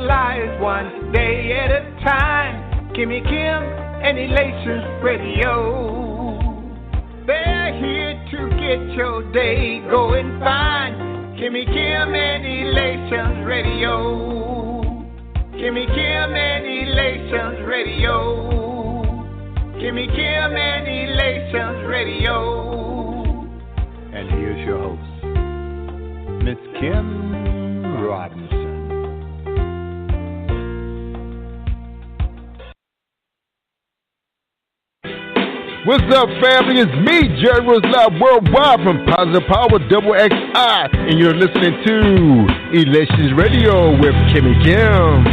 lives one day at a time. Kimmy Kim and Elations Radio. They're here to get your day going fine. Kimmy Kim and Elations Radio. Kimmy Kim and Elations Radio. Kimmy Kim and Elations Radio. And here's your host, Miss Kim Robinson. What's up, family? It's me, Jerry Rose Live Worldwide from Positive Power Double XI, and you're listening to Elations Radio with Kimmy Kim.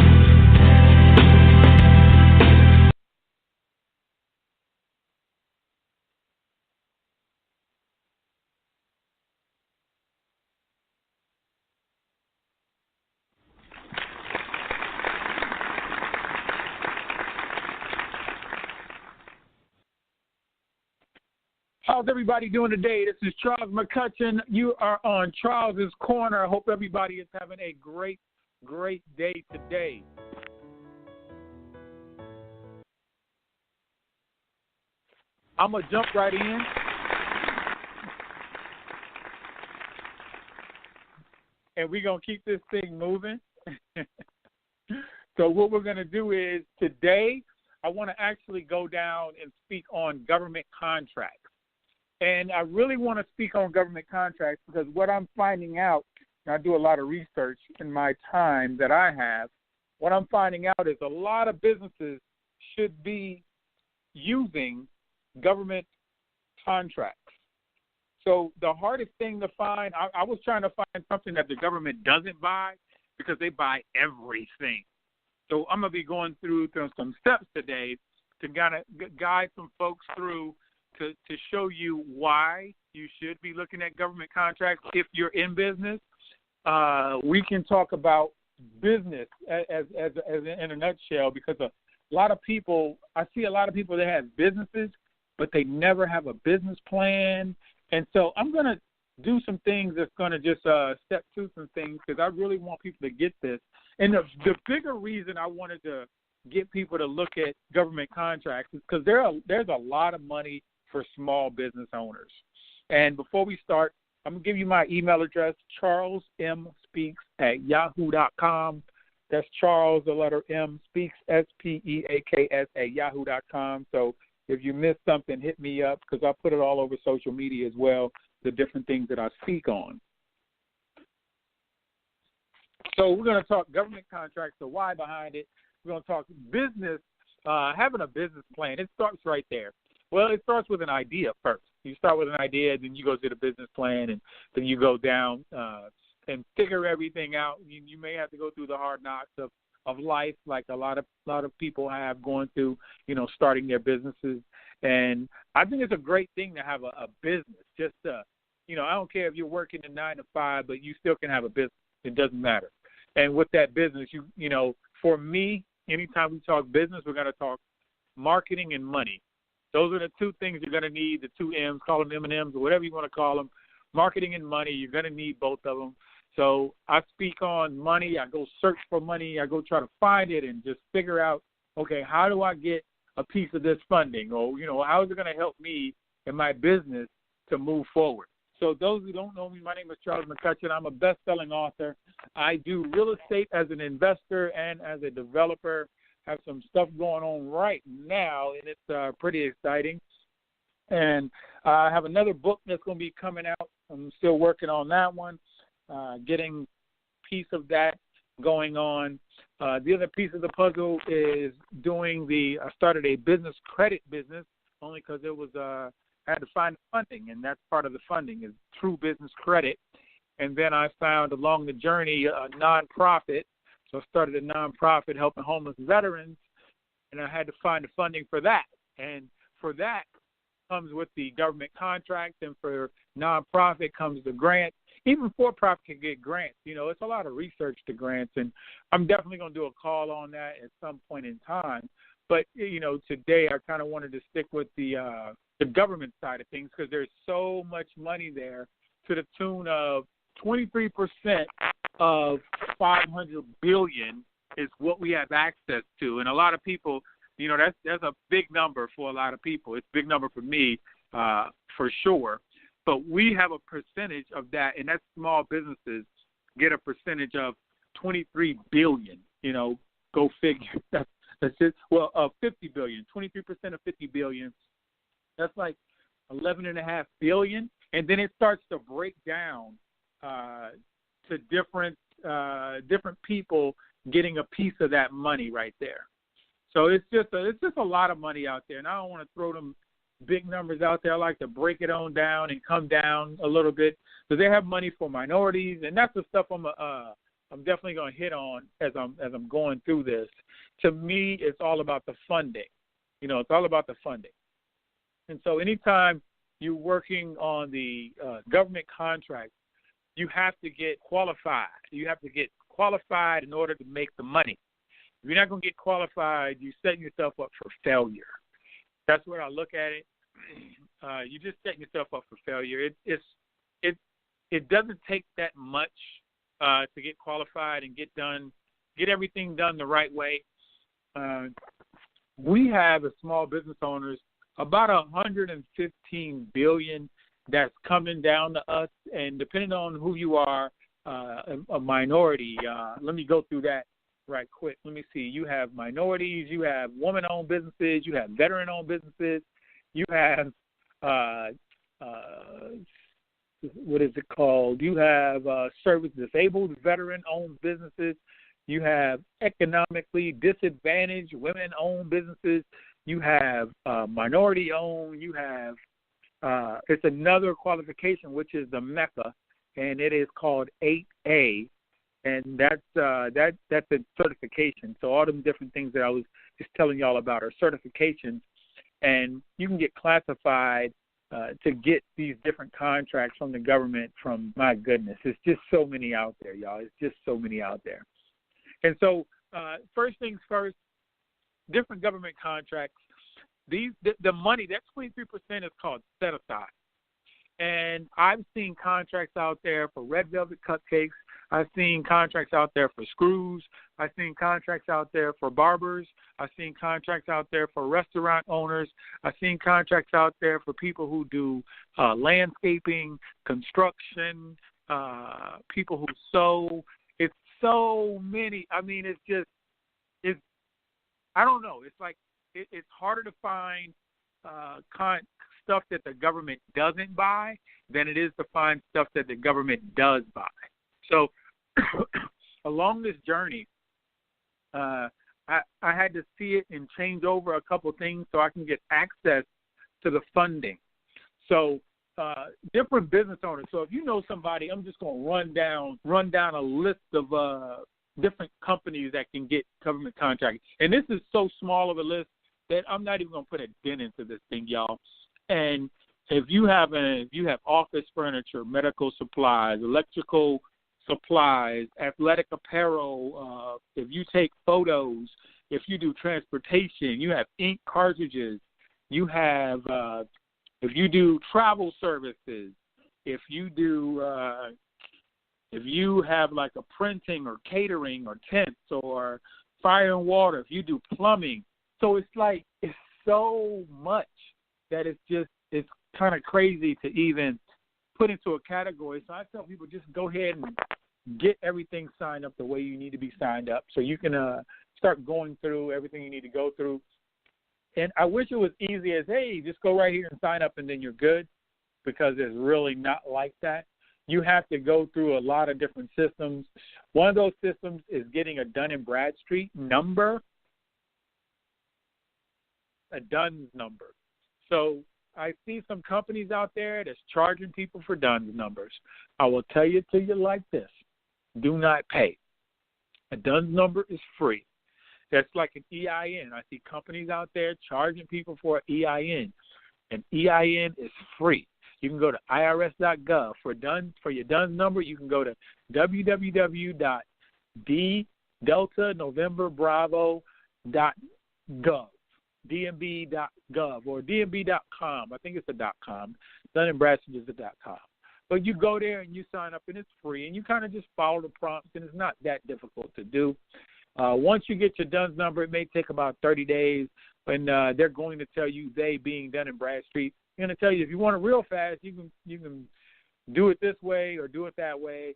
How's everybody doing today? This is Charles McCutcheon. You are on Charles's Corner. I hope everybody is having a great, great day today. I'm going to jump right in. And we're going to keep this thing moving. So what we're going to do is today I want to actually go down and speak on government contracts. And I really want to speak on government contracts because what I'm finding out, and I do a lot of research in my time that I have, what I'm finding out is a lot of businesses should be using government contracts. So the hardest thing to find, I was trying to find something that the government doesn't buy because they buy everything. So I'm going to be going through some steps today to kind of guide some folks through to show you why you should be looking at government contracts if you're in business. We can talk about business as in a nutshell because a lot of people, I see a lot of people that have businesses, but they never have a business plan. And so I'm going to do some things that's going to just step through some things because I really want people to get this. And the bigger reason I wanted to get people to look at government contracts is because there's a lot of money for small business owners. And before we start, I'm going to give you my email address, charlesmspeaks@yahoo.com. That's Charles, the letter M, Speaks, SPEAKS, @yahoo.com. So if you missed something, hit me up because I put it all over social media as well, the different things that I speak on. So we're going to talk government contracts, the why behind it. We're going to talk business, having a business plan. It starts right there. Well, it starts with an idea first. You start with an idea, then you go to the business plan, and then you go down and figure everything out. You may have to go through the hard knocks of life, like a lot of people have going through, starting their businesses. And I think it's a great thing to have a business. Just, I don't care if you're working a 9 to 5, but you still can have a business. It doesn't matter. And with that business, for me, anytime we talk business, we're going to talk marketing and money. Those are the two things you're going to need, the two M's, call them M&M's or whatever you want to call them. Marketing and money, you're going to need both of them. So I speak on money. I go search for money. I go try to find it and just figure out, okay, how do I get a piece of this funding? Or, how is it going to help me in my business to move forward? So those who don't know me, my name is Charles McCutcheon. I'm a best-selling author. I do real estate as an investor and as a developer. Have some stuff going on right now, and it's pretty exciting. And I have another book that's going to be coming out. I'm still working on that one, getting a piece of that going on. The other piece of the puzzle is I started a business credit business only because it was I had to find funding, and that's part of the funding is True Business Credit. And then I found along the journey a nonprofit. So I started a nonprofit helping homeless veterans, and I had to find the funding for that. And for that comes with the government contract, and for nonprofit comes the grant. Even for-profit can get grants. It's a lot of research to grants, and I'm definitely going to do a call on that at some point in time. But, today I kind of wanted to stick with the government side of things because there's so much money there to the tune of 23% of $500 billion It's what we have access to. And a lot of people, that's a big number for a lot of people. It's a big number for me, for sure. But we have a percentage of that, and that's small businesses get a percentage of $23 billion. Go figure. That's it. Well, 50 billion, 23% of 50 billion. That's like $11.5 billion, and then it starts to break down to different people getting a piece of that money right there. So it's just a lot of money out there, and I don't want to throw them big numbers out there. I like to break it on down and come down a little bit. So they have money for minorities, and that's the stuff I'm definitely going to hit on as I'm going through this. To me, it's all about the funding. It's all about the funding. And so anytime you're working on the government contract, you have to get qualified. You have to get qualified in order to make the money. If you're not going to get qualified, you're setting yourself up for failure. That's where I look at it. You're just setting yourself up for failure. It doesn't take that much to get qualified and get everything done the right way. We have, as small business owners, about $115 billion that's coming down to us, and depending on who you are, a minority. Let me go through that right quick. Let me see. You have minorities, you have woman-owned businesses, you have veteran-owned businesses, you have what is it called? You have service disabled veteran-owned businesses. You have economically disadvantaged women-owned businesses. You have minority-owned. You have it's another qualification, which is the MECA, and it is called 8A, and that's a certification. So all them different things that I was just telling y'all about are certifications, and you can get classified to get these different contracts from the government. From, my goodness, it's just so many out there, y'all. It's just so many out there. And so first things first, different government contracts. The money, that 23% is called set aside. And I've seen contracts out there for red velvet cupcakes. I've seen contracts out there for screws. I've seen contracts out there for barbers. I've seen contracts out there for restaurant owners. I've seen contracts out there for people who do landscaping, construction, people who sew. It's so many. I mean, it's I don't know. It's like it's harder to find stuff that the government doesn't buy than it is to find stuff that the government does buy. So along this journey, I had to see it and change over a couple things so I can get access to the funding. So different business owners. So if you know somebody, I'm just going to run down a list of different companies that can get government contracts. And this is so small of a list that I'm not even going to put a dent into this thing, y'all. And if you have office furniture, medical supplies, electrical supplies, athletic apparel, if you take photos, if you do transportation, you have ink cartridges, you have if you do travel services, if you have like a printing or catering or tents or fire and water, if you do plumbing. So it's so much that it's kind of crazy to even put into a category. So I tell people just go ahead and get everything signed up the way you need to be signed up so you can start going through everything you need to go through. And I wish it was easy as, hey, just go right here and sign up and then you're good, because it's really not like that. You have to go through a lot of different systems. One of those systems is getting a Dun & Bradstreet number, a DUNS number. So I see some companies out there that's charging people for DUNS numbers. I will tell you to you like this. Do not pay. A DUNS number is free. That's like an EIN. I see companies out there charging people for an EIN. An EIN is free. You can go to irs.gov. For your DUNS number, you can go to www.ddeltanovemberbravo.gov. dmb.gov or dmb.com. I think it's a .com. Dun & Bradstreet is a .com. But you go there and you sign up, and it's free, and you kind of just follow the prompts, and it's not that difficult to do. Once you get your DUNS number, it may take about 30 days, and they're going to tell you, they being Dun & Bradstreet, they're going to tell you if you want it real fast, you can do it this way or do it that way.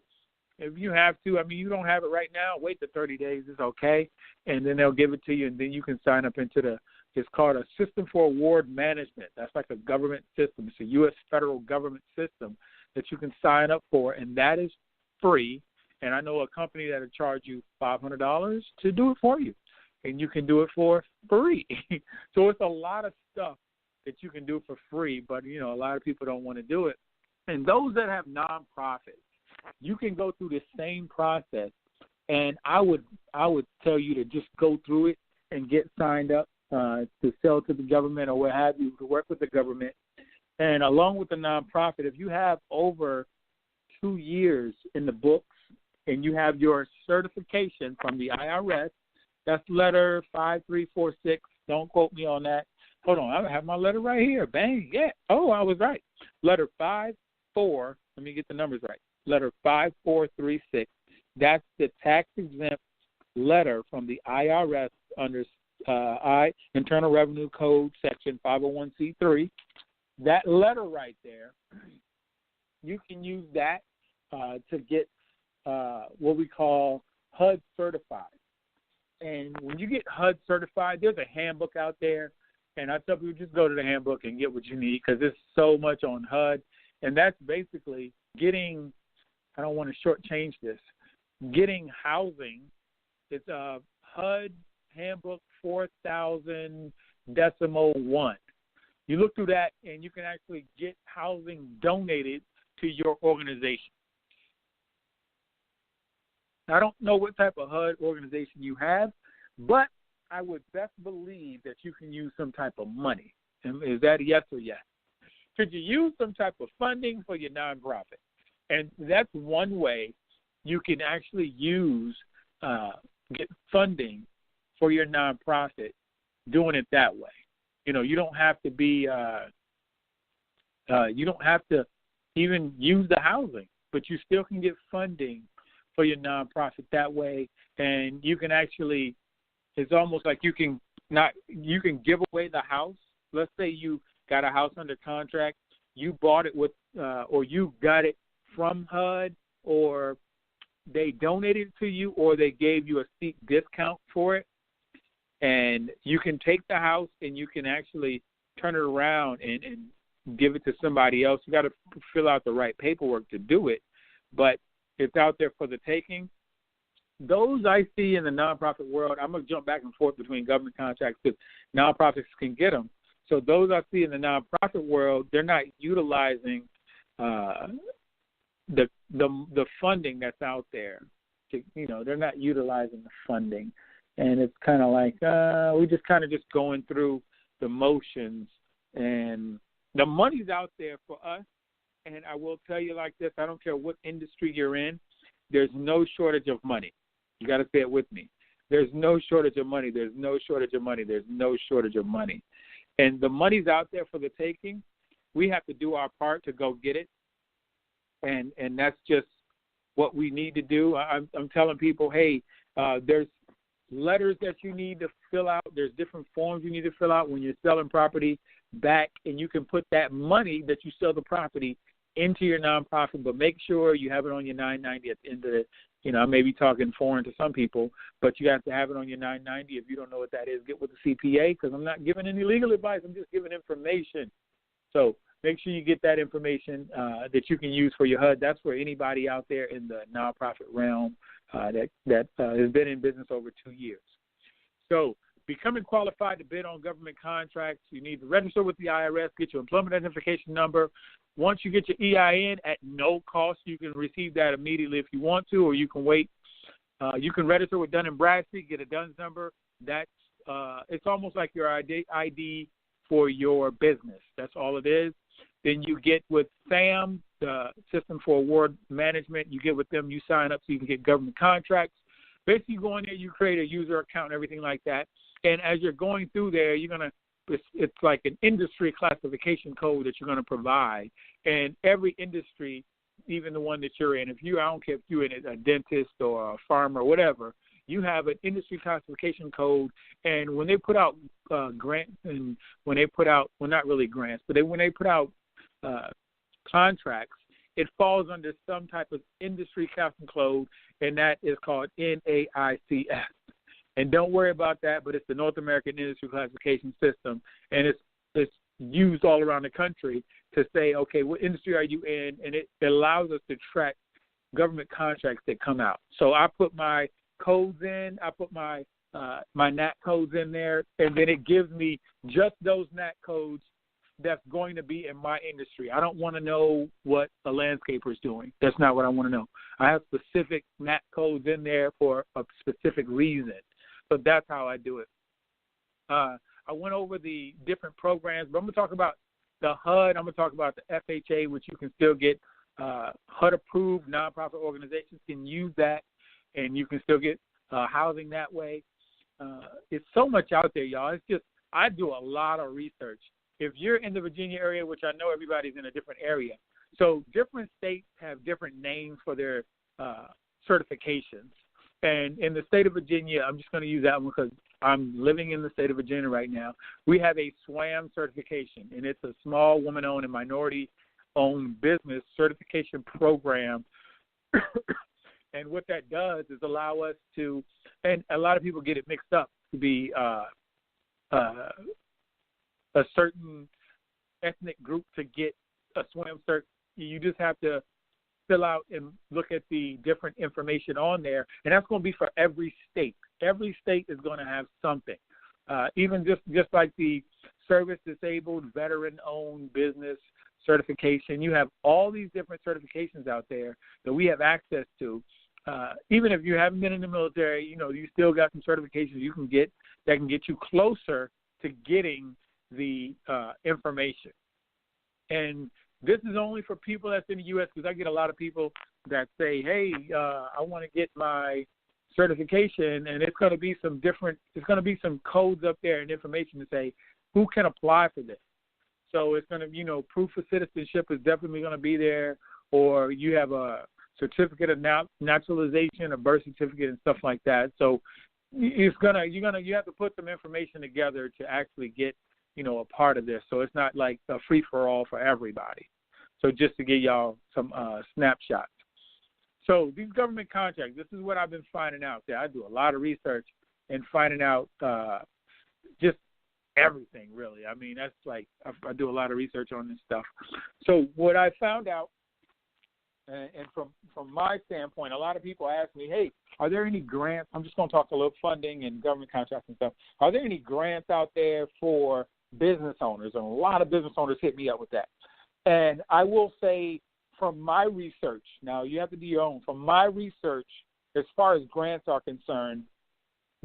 If you have to, I mean, you don't have it right now, wait the 30 days, it's okay, and then they'll give it to you, and then you can sign up into it's called a System for Award Management. That's like a government system. It's a U.S. federal government system that you can sign up for, and that is free. And I know a company that will charge you $500 to do it for you, and you can do it for free. So it's a lot of stuff that you can do for free, but, a lot of people don't want to do it. And those that have nonprofits, you can go through the same process, and I would tell you to just go through it and get signed up to sell to the government or what have you, to work with the government. And along with the nonprofit, if you have over 2 years in the books and you have your certification from the IRS, that's letter 5346. Don't quote me on that. Hold on, I have my letter right here. Bang, yeah. Oh, I was right. Letter 54, let me get the numbers right. Letter 5436. That's the tax-exempt letter from the IRS under Internal Revenue Code Section 501c3. That letter right there, you can use that to get what we call HUD certified. And when you get HUD certified, there's a handbook out there, and I tell people just go to the handbook and get what you need because there's so much on HUD. And that's basically getting, I don't want to shortchange this, getting housing. It's a HUD handbook 4000.1. You look through that, and you can actually get housing donated to your organization. I don't know what type of HUD organization you have, but I would best believe that you can use some type of money. Is that a yes or yes? Could you use some type of funding for your nonprofit? And that's one way you can actually use, get funding for your nonprofit, doing it that way. You don't have to be, you don't have to even use the housing, but you still can get funding for your nonprofit that way. And you can actually, it's almost like you can give away the house. Let's say you got a house under contract, you bought it with, or you got it from HUD, or they donated it to you, or they gave you a steep discount for it. And you can take the house and you can actually turn it around and give it to somebody else. You got to fill out the right paperwork to do it, but it's out there for the taking. Those I see in the nonprofit world, I'm going to jump back and forth between government contracts because nonprofits can get them. So those I see in the nonprofit world, they're not utilizing the funding that's out there. They're not utilizing the funding. And it's kind of like we just going through the motions, and the money's out there for us. And I will tell you like this, I don't care what industry you're in, there's no shortage of money. You got to say it with me. There's no shortage of money. There's no shortage of money. There's no shortage of money. And the money's out there for the taking. We have to do our part to go get it. And that's just what we need to do. I'm telling people, hey, there's letters that you need to fill out. There's different forms you need to fill out when you're selling property back, and you can put that money that you sell the property into your nonprofit, but make sure you have it on your 990 at the end of it. I may be talking foreign to some people, but you have to have it on your 990. If you don't know what that is, get with the CPA, because I'm not giving any legal advice. I'm just giving information. So make sure you get that information that you can use for your HUD. That's for anybody out there in the nonprofit realm that has been in business over 2 years. So becoming qualified to bid on government contracts, you need to register with the IRS, get your employment identification number. Once you get your EIN at no cost, you can receive that immediately if you want to, or you can wait. You can register with Dun & Bradstreet, get a DUNS number. That's it's almost like your ID for your business. That's all it is. Then you get with SAM, the System for Award Management. You get with them, you sign up so you can get government contracts. Basically, you go in there, you create a user account and everything like that. And as you're going through there, it's like an industry classification code that you're going to provide. And every industry, even the one that you're in, I don't care if you're in a dentist or a farmer or whatever, you have an industry classification code, and when they put out grants, and when they put out, well, not really grants, but when they put out contracts, it falls under some type of industry classification code, and that is called NAICS. And don't worry about that, but it's the North American Industry Classification System, and it's used all around the country to say, okay, what industry are you in? And it allows us to track government contracts that come out. So I put my codes in, I put my NAC codes in there, and then it gives me just those NAC codes that's going to be in my industry. I don't want to know what a landscaper is doing. That's not what I want to know. I have specific NAC codes in there for a specific reason. So that's how I do it. I went over the different programs, but I'm going to talk about the HUD. I'm going to talk about the FHA, which you can still get HUD-approved. Nonprofit organizations can use that, and you can still get housing that way. It's so much out there, y'all. It's just I do a lot of research. If you're in the Virginia area, which I know everybody's in a different area, so different states have different names for their certifications. And in the state of Virginia, I'm just going to use that one because I'm living in the state of Virginia right now. We have a SWAM certification, and it's a small woman-owned and minority-owned business certification program. And what that does is allow us to, and a lot of people get it mixed up, to be a certain ethnic group to get a SWAM cert. You just have to fill out and look at the different information on there, and that's going to be for every state. Every state is going to have something. Even just like the service-disabled, veteran-owned business certification, you have all these different certifications out there that we have access to. Even if you haven't been in the military, you still got some certifications you can get that can get you closer to getting the information. And this is only for people that's in the U.S. because I get a lot of people that say, hey, I want to get my certification, and it's going to be some codes up there and information to say who can apply for this. So it's going to, proof of citizenship is definitely going to be there, or you have a certificate of naturalization, a birth certificate, and stuff like that. So you have to put some information together to actually get, a part of this. So it's not like a free-for-all for everybody. So just to give y'all some snapshots. So these government contracts, this is what I've been finding out there. I do a lot of research and finding out just everything, really. I mean, that's like I do a lot of research on this stuff. So what I found out, and from my standpoint, a lot of people ask me, hey, are there any grants? I'm just going to talk a little funding and government contracts and stuff. Are there any grants out there for business owners? And a lot of business owners hit me up with that. And I will say from my research, now you have to do your own, from my research, as far as grants are concerned,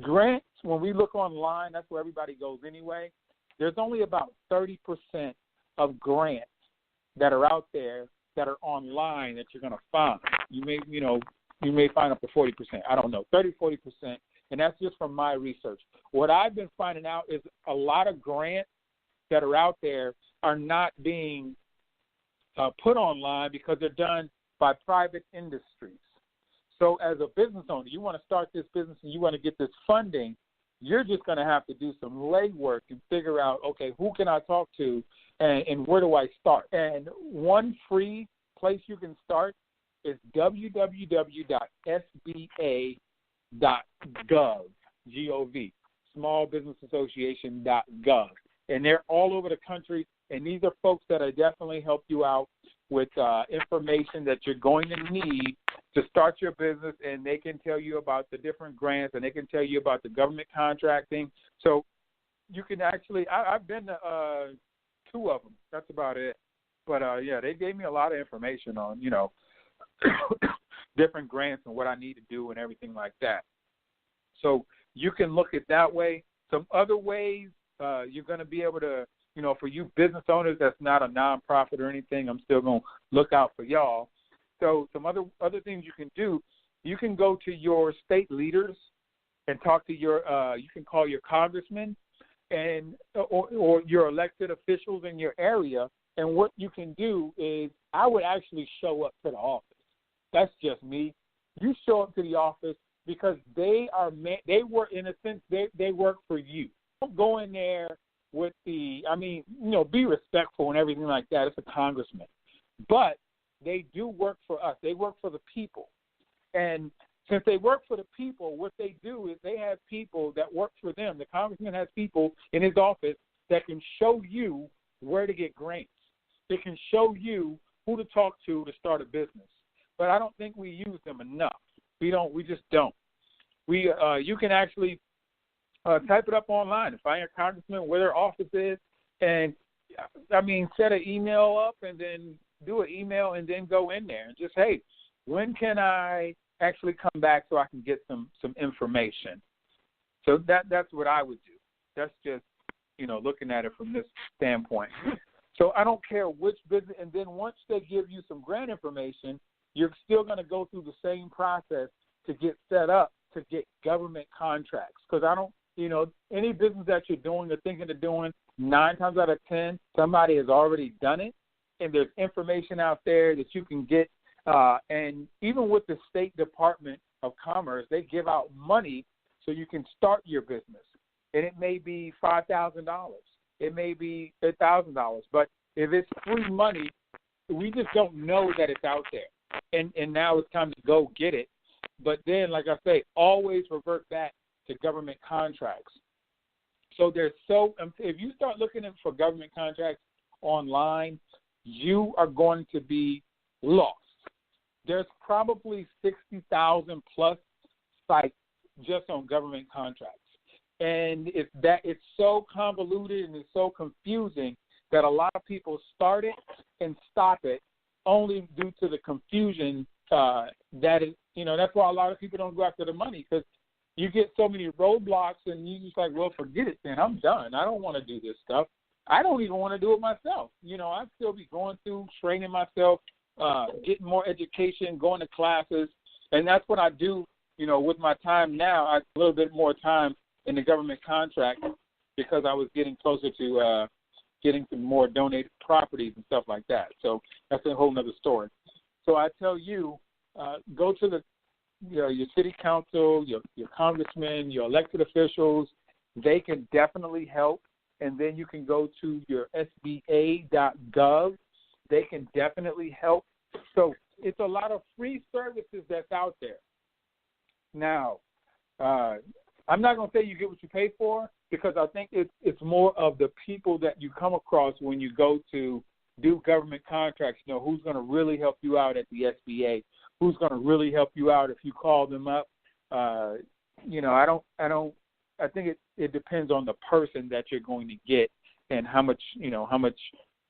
grants, when we look online, that's where everybody goes anyway, there's only about 30% of grants that are out there that are online that you're going to find. You may find up to 40%. I don't know, 30, 40%, and that's just from my research. What I've been finding out is a lot of grants that are out there are not being put online because they're done by private industries. So as a business owner, you want to start this business and you want to get this funding, you're just going to have to do some legwork and figure out, okay, who can I talk to and where do I start? And one free place you can start is www.sba.gov, G-O-V, smallbusinessassociation.gov. And they're all over the country, and these are folks that are definitely help you out with information that you're going to need to start your business, and they can tell you about the different grants, and they can tell you about the government contracting. So you can actually I've been to two of them. That's about it. But, yeah, they gave me a lot of information on, different grants and what I need to do and everything like that. So you can look at that way. Some other ways you're going to be able to, for you business owners that's not a nonprofit or anything, I'm still going to look out for y'all. So some other things you can do, you can go to your state leaders and talk to you can call your congressman and or your elected officials in your area. And what you can do is I would actually show up to the office. That's just me. You show up to the office, because they work, in a sense, they work for you. Don't go in there with be respectful and everything like that. It's a congressman. But they do work for us. They work for the people. And since they work for the people, what they do is they have people that work for them. The congressman has people in his office that can show you where to get grants. They can show you who to talk to start a business. But I don't think we use them enough. We just don't. You can actually type it up online and find a congressman where their office is, and set an email up and then do an email and then go in there and just, hey, when can I actually come back so I can get some information? So that's what I would do. That's just, looking at it from this standpoint. So I don't care which business, and then once they give you some grant information, you're still going to go through the same process to get set up to get government contracts. Because any business that you're doing or thinking of doing, 9 times out of 10, somebody has already done it, and there's information out there that you can get. And even with the State Department of Commerce, they give out money so you can start your business. And it may be $5,000. It may be $1,000. But if it's free money, we just don't know that it's out there. And now it's time to go get it. But then, like I say, always revert back to government contracts. So if you start looking for government contracts online, you are going to be lost. There's probably 60,000 plus sites just on government contracts. And it's so convoluted and it's so confusing that a lot of people start it and stop it only due to the confusion that is, that's why a lot of people don't go after the money, because you get so many roadblocks and you just like, well, forget it then. I'm done. I don't want to do this stuff. I don't even want to do it myself. I'd still be going through, training myself, getting more education, going to classes. And that's what I do, with my time now. I have a little bit more time in the government contract because I was getting closer to getting some more donated properties and stuff like that. So that's a whole nother story. So I tell you, go to your city council, your congressmen, your elected officials. They can definitely help. And then you can go to your SBA.gov. They can definitely help. So it's a lot of free services that's out there. Now, I'm not going to say you get what you pay for, because I think it's more of the people that you come across when you go to do government contracts. Who's going to really help you out at the SBA? Who's going to really help you out if you call them up? I think it depends on the person that you're going to get and how much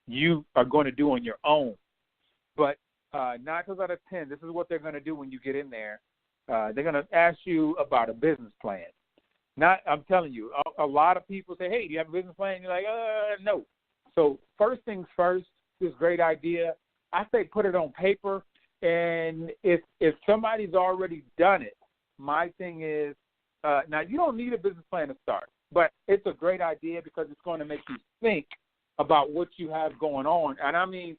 you are going to do on your own. But 9 times out of 10, this is what they're going to do when you get in there. They're going to ask you about a business plan. I'm telling you, a lot of people say, hey, do you have a business plan? You're like, no. So first things first, this great idea, I say put it on paper. And if somebody's already done it, my thing is, now you don't need a business plan to start, but it's a great idea because it's going to make you think about what you have going on. And I mean,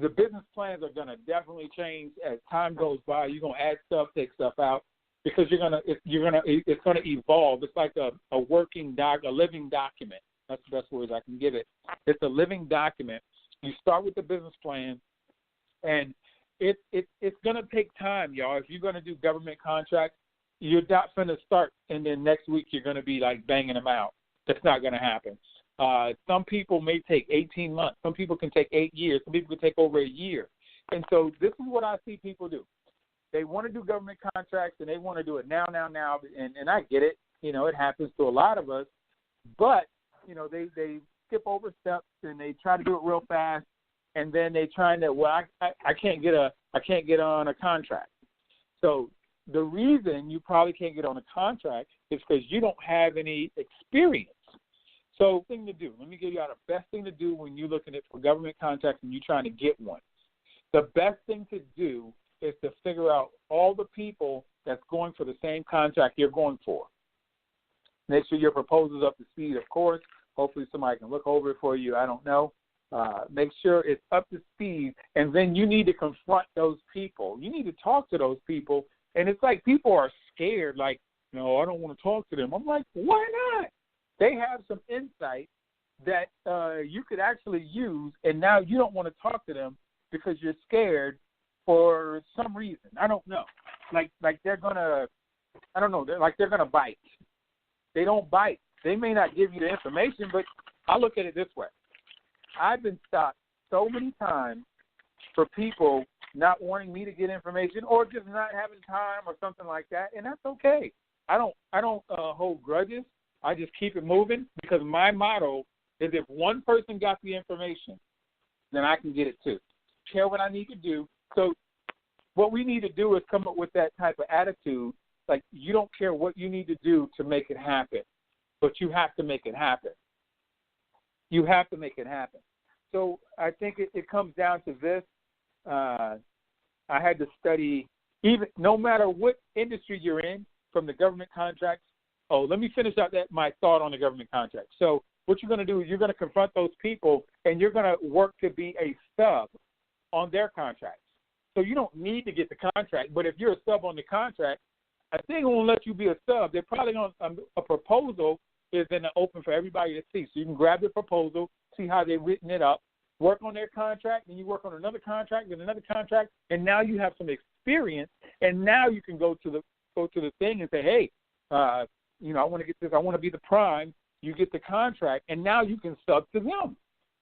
the business plans are going to definitely change as time goes by. You're going to add stuff, take stuff out, because it's going to evolve. It's like a living document. That's the best words I can give it. It's a living document. You start with the business plan, and it's going to take time, y'all. If you're going to do government contracts, you're not going to start, and then next week you're going to be like banging them out. That's not going to happen. Some people may take 18 months. Some people can take 8 years. Some people can take over a year. And so this is what I see people do. They want to do government contracts, and they want to do it now. And I get it. It happens to a lot of us. But, they skip over steps, and they try to do it real fast. And then they trying to, I can't get on a contract. So the reason you probably can't get on a contract is because you don't have any experience. So thing to do, let me give you the best thing to do when you're looking for government contracts and you're trying to get one. The best thing to do is to figure out all the people that's going for the same contract you're going for. Make sure your proposal's up to speed, of course. Hopefully somebody can look over it for you. I don't know. Make sure it's up to speed, and then you need to confront those people. You need to talk to those people And it's like people are scared, like, no, I don't want to talk to them. I'm like, why not? They have some insight that you could actually use, and now you don't want to talk to them because you're scared for some reason. I don't know. Like they're gonna, I don't know. They're gonna bite. They don't bite. They may not give you the information, but I look at it this way. I've been stopped so many times for people not wanting me to get information or just not having time or something like that, and that's okay. I don't hold grudges. I just keep it moving because my motto is if one person got the information, then I can get it too. Care what I need to do. So what we need to do is come up with that type of attitude. Like you don't care what you need to do to make it happen, but you have to make it happen. You have to make it happen. So I think it comes down to this. I had to study, even no matter what industry you're in, from the government contracts. Oh, let me finish out my thought on the government contract. So what you're going to do is you're going to confront those people, and you're going to work to be a sub on their contracts. So you don't need to get the contract, but if you're a sub on the contract, I think it won't let you be a sub. They're probably going to, a proposal is then open for everybody to see. So you can grab the proposal, see how they've written it up, work on their contract, and you work on another contract, then another contract, and now you have some experience, and now you can go to the thing and say, hey, I want to get this. I want to be the prime. You get the contract, and now you can sub to them.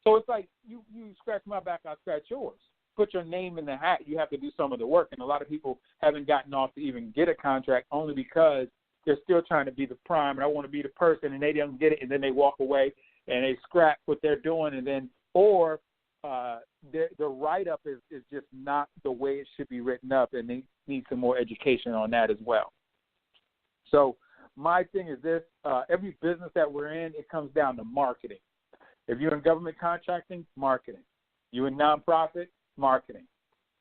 So it's like you scratch my back, I scratch yours. Put your name in the hat. You have to do some of the work, and a lot of people haven't gotten off to even get a contract only because they're still trying to be the prime, and I want to be the person, and they don't get it, and then they walk away, and they scrap what they're doing, and then or the write-up is just not the way it should be written up, and they need some more education on that as well. So my thing is this, every business that we're in, it comes down to marketing. If you're in government contracting, marketing. You're in nonprofit, marketing.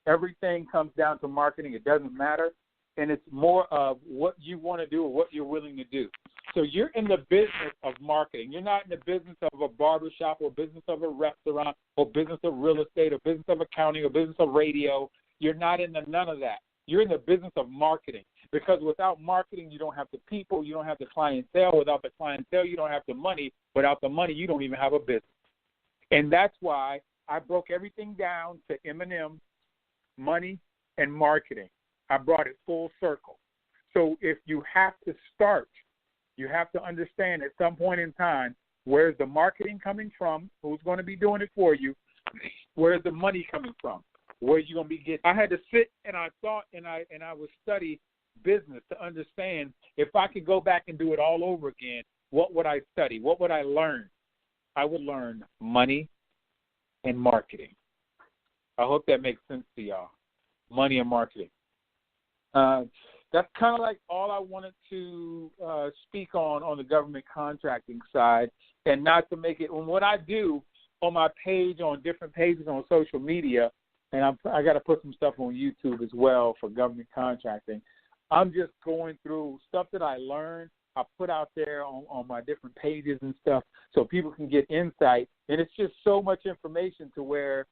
Everything comes down to marketing. It doesn't matter. And it's more of what you want to do or what you're willing to do. So you're in the business of marketing. You're not in the business of a barbershop or business of a restaurant or business of real estate or business of accounting or business of radio. You're not in none of that. You're in the business of marketing. Because without marketing, you don't have the people, you don't have the clientele. Without the clientele, you don't have the money. Without the money, you don't even have a business. And that's why I broke everything down to M&M, money, and marketing. I brought it full circle. So if you have to start, you have to understand at some point in time, where's the marketing coming from? Who's going to be doing it for you? Where's the money coming from? Where are you going to be getting? I had to sit and I thought and I would study business to understand if I could go back and do it all over again, what would I study? What would I learn? I would learn money and marketing. I hope that makes sense to y'all. Money and marketing. That's kind of like all I wanted to speak on the government contracting side, and not to make it. And what I do on my page, on different pages on social media, and I got to put some stuff on YouTube as well for government contracting. I'm just going through stuff that I learned. I put out there on my different pages and stuff so people can get insight. And it's just so much information to where,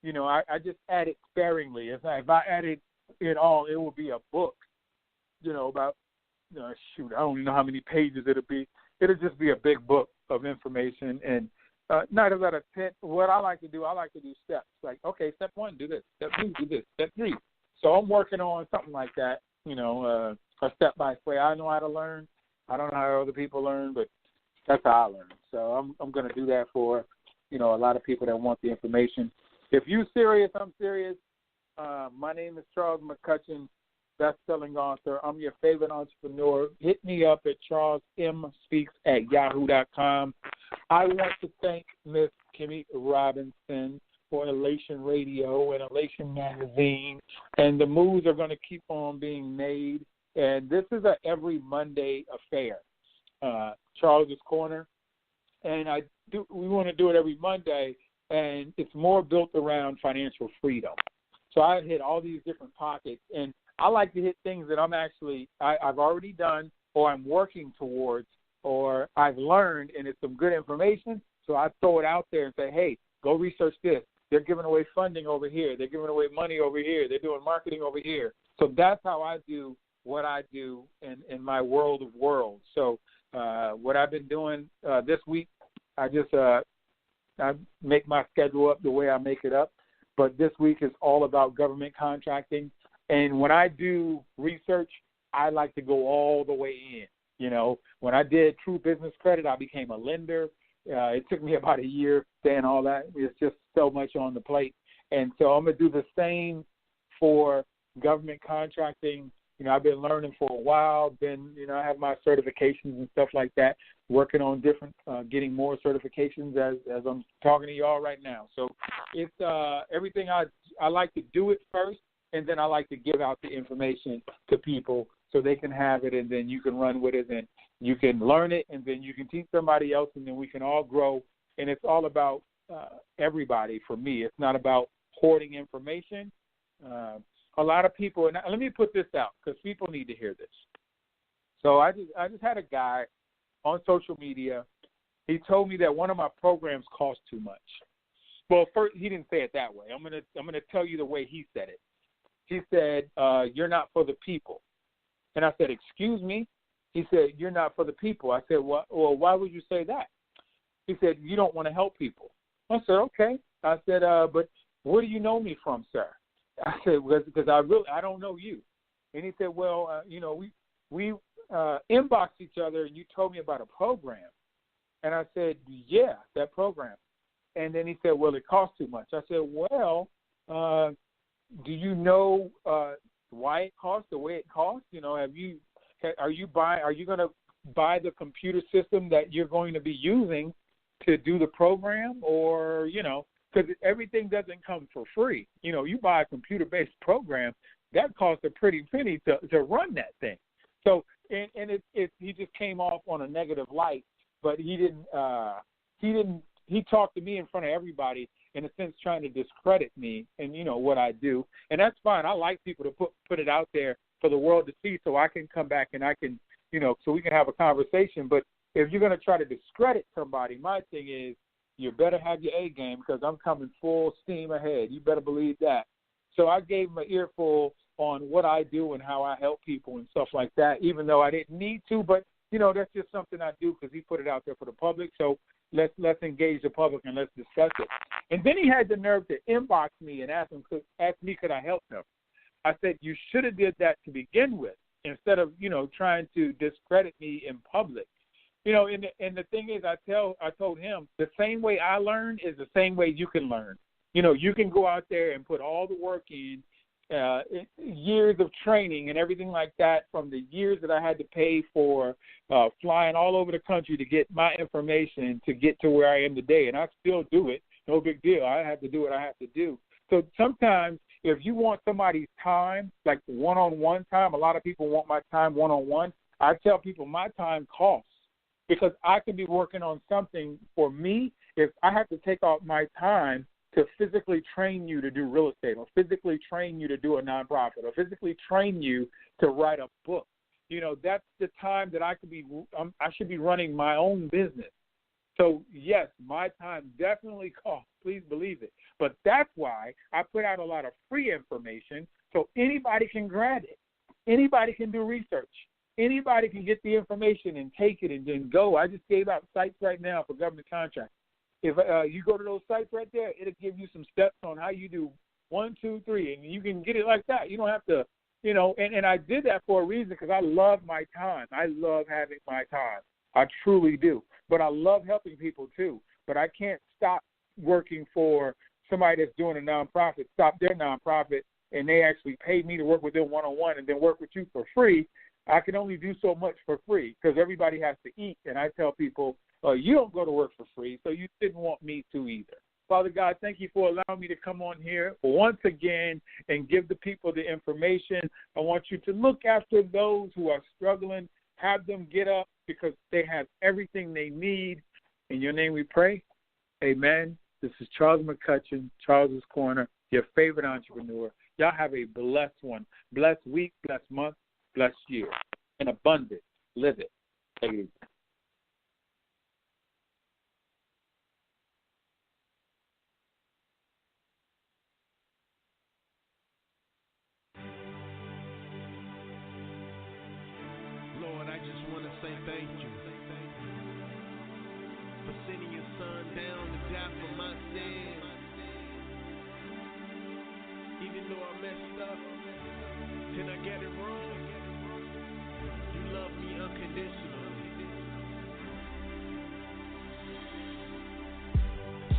I just add it sparingly. If I added it all, it will be a book, about, I don't even know how many pages it'll be. It'll just be a big book of information. And not about what I like to do steps. Like, okay, step 1, do this. Step 2, do this. Step 3. So I'm working on something like that, a step-by-step. I know how to learn. I don't know how other people learn, but that's how I learn. So I'm going to do that for, a lot of people that want the information. If you're serious, I'm serious. My name is Charles McCutcheon, best-selling author. I'm your favorite entrepreneur. Hit me up at charlesmspeaks@yahoo.com. I want to thank Miss Kimmy Robinson for Elation Radio and Elation Magazine, and the moves are going to keep on being made. And this is a every Monday affair, Charles's Corner, and we want to do it every Monday, and it's more built around financial freedom. So I hit all these different pockets, and I like to hit things that I've already done, or I'm working towards, or I've learned, and it's some good information. So I throw it out there and say, hey, go research this. They're giving away funding over here. They're giving away money over here. They're doing marketing over here. So that's how I do what I do in my world of worlds. So what I've been doing this week, I make my schedule up the way I make it up. But this week is all about government contracting. And when I do research, I like to go all the way in. You know, when I did True Business Credit, I became a lender. It took me about a year saying all that. It's just so much on the plate. And so I'm going to do the same for government contracting. You know, I've been learning for a while. I have my certifications and stuff like that, working on different, getting more certifications as I'm talking to y'all right now. So it's everything I like to do it first, and then I like to give out the information to people so they can have it, and then you can run with it, and you can learn it, and then you can teach somebody else, and then we can all grow. And it's all about everybody for me. It's not about hoarding information. A lot of people, and let me put this out because people need to hear this. So I just had a guy on social media. He told me that one of my programs cost too much. Well, first, he didn't say it that way. I'm gonna tell you the way he said it. He said, "You're not for the people," and I said, "Excuse me." He said, "You're not for the people." I said, "Well, why would you say that?" He said, "You don't want to help people." I said, "Okay." I said, "But where do you know me from, sir?" I said, "Because I don't know you." And he said, "Well, we inboxed each other, and you told me about a program." And I said, "Yeah, that program." And then he said, "Well, it costs too much." I said, "Well, do you know why it costs the way it costs? Are you going to buy the computer system that you're going to be using to do the program, or because everything doesn't come for free. You buy a computer-based program, that costs a pretty penny to run that thing." So, and he just came off on a negative light, but he didn't. He talked to me in front of everybody, in a sense, trying to discredit me and what I do, and that's fine. I like people to put it out there for the world to see, so I can come back and I can, so we can have a conversation. But if you're going to try to discredit somebody, my thing is, you better have your A game, because I'm coming full steam ahead. You better believe that. So I gave him an earful on what I do and how I help people and stuff like that, even though I didn't need to. But, that's just something I do because he put it out there for the public. So let's engage the public and let's discuss it. And then he had the nerve to inbox me and ask me could I help him. I said, you should have did that to begin with instead of, trying to discredit me in public. And the thing is, I told him the same way I learn is the same way you can learn. You can go out there and put all the work in, years of training and everything like that, from the years that I had to pay for flying all over the country to get my information to get to where I am today. And I still do it. No big deal. I have to do what I have to do. So sometimes if you want somebody's time, like one-on-one time, a lot of people want my time one-on-one. I tell people my time costs, because I could be working on something for me. If I have to take off my time to physically train you to do real estate, or physically train you to do a nonprofit, or physically train you to write a book, that's the time that I should be running my own business. So, yes, my time definitely costs. Please believe it. But that's why I put out a lot of free information so anybody can grab it. Anybody can do research. Anybody can get the information and take it and then go. I just gave out sites right now for government contracts. If you go to those sites right there, it'll give you some steps on how you do 1, 2, 3, and you can get it like that. You don't have to, and I did that for a reason, because I love my time. I love having my time. I truly do. But I love helping people too. But I can't stop working for somebody that's doing a nonprofit, stop their nonprofit, and they actually pay me to work with them one-on-one and then work with you for free. I can only do so much for free, because everybody has to eat. And I tell people, you don't go to work for free, so you didn't want me to either. Father God, thank you for allowing me to come on here once again and give the people the information. I want you to look after those who are struggling, have them get up, because they have everything they need. In your name we pray. Amen. This is Charles McCutcheon, Charles's Corner, your favorite entrepreneur. Y'all have a blessed one. Blessed week, blessed month, blessed year. In abundance. Live it. Take it easy. thank you for sending your son down to die for my sins. Even though I messed up and I got it wrong, you love me unconditionally.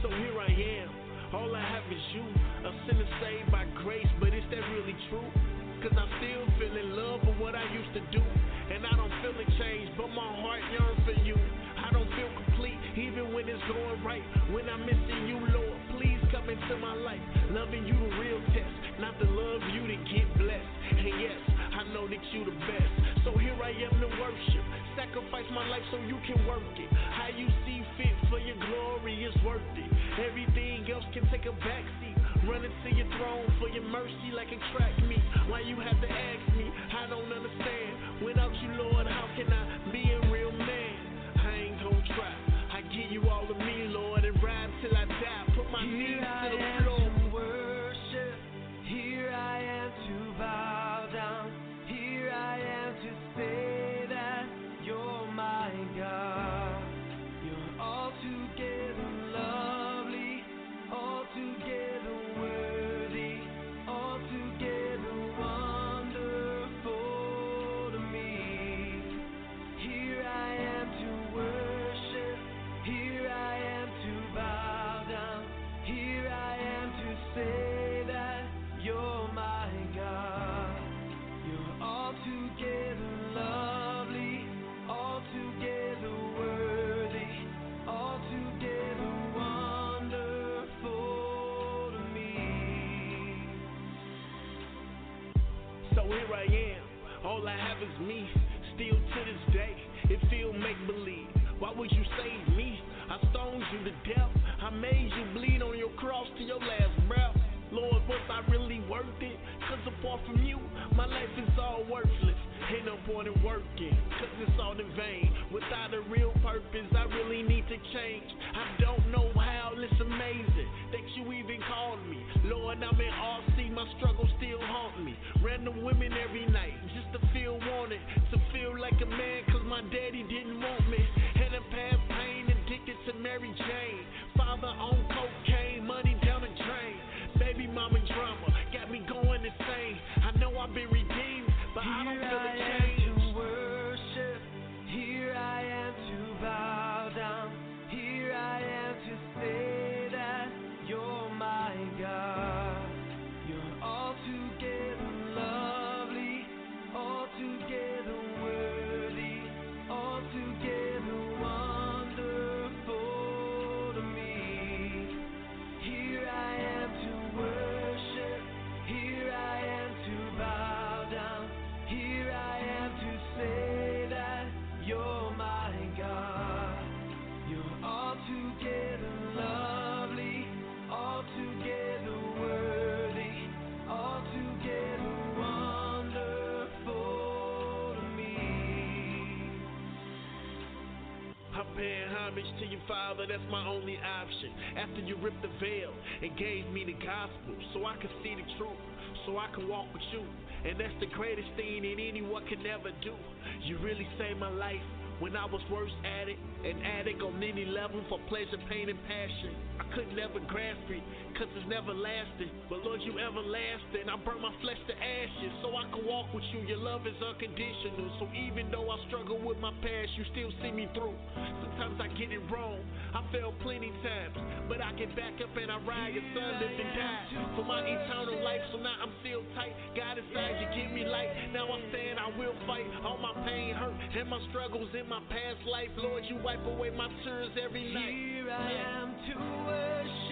So here I am, all I have is you, a sinner saved by grace, but is that really true? Cause I still feel in love with what I used to do, and I don't feel a change, but my heart yearns for you. I don't feel complete, even when it's going right. When I'm missing you, Lord, please come into my life. Loving you the real test, not to love you to get blessed. And yes, I know that you the best. So here I am to worship, sacrifice my life so you can work it. How you see fit for your glory is worth it. Everything else can take a backseat. Running to your throne for your mercy like a track meet. Why you have to ask me? I don't understand. Without you, Lord, how can I be a real man? I ain't gon' try. I give you all of me, Lord, and ride till I die. Put my knees to the floor. Here I am to worship. Here I am to bow down. Here I am to say that you're my God. You're altogether lovely, altogether worthy, altogether wonderful to me. Here I am to worship, here I am to bow down, here I am to say that you're my God. You're altogether lovely, altogether worthy, altogether wonderful to me. So here I am, all I have is me. Still to this day, it feel make-believe. Why would you save me? I stoned you to death. I made you bleed on your cross to your last breath. Lord, was I really worth it? Cause apart from you, my life is all worthless. Ain't no point in working, cause it's all in vain. Without a real purpose, I really need to change. I don't know how, it's amazing that you even called me. Lord, I'm in RC, my struggles still haunt me. Random women every night, just to feel wanted. To feel like a man, cause my daddy didn't want me. And in past pain, addicted to Mary Jane. Father on cocaine, money down the drain. Baby mama drama, got me going insane. I know I've been redeemed, but I don't feel the change. Here I am to worship, here I am to bow down, here I am to say that you're my God. You're altogether lovely, altogether worthy, altogether wonderful to me. Here I am to worship, here I am to bow down, here I am to say that you're my God. You're altogether lovely, altogether worthy, altogether wonderful to me. I'm paying homage to you, Father, that's my only option. After you ripped the veil and gave me the gospel, so I could see the truth, so I can walk with you. And that's the greatest thing that anyone can ever do. You really saved my life when I was worst at it, an addict on any level for pleasure, pain, and passion. I could never grasp it, cause it's never lasting. But Lord, you everlasting. I burn my flesh to ashes so I can walk with you. Your love is unconditional. So even though I struggle with my past, you still see me through. Sometimes I get it wrong, I fail plenty times, but I get back up and I ride. Your son lived and died for my eternal life. So now I'm still tight. God inside, you give me light. Now I stand, I will fight. All my pain, hurt, and my struggles in my past life. Lord, you wipe away my tears every night. Here I am to worship.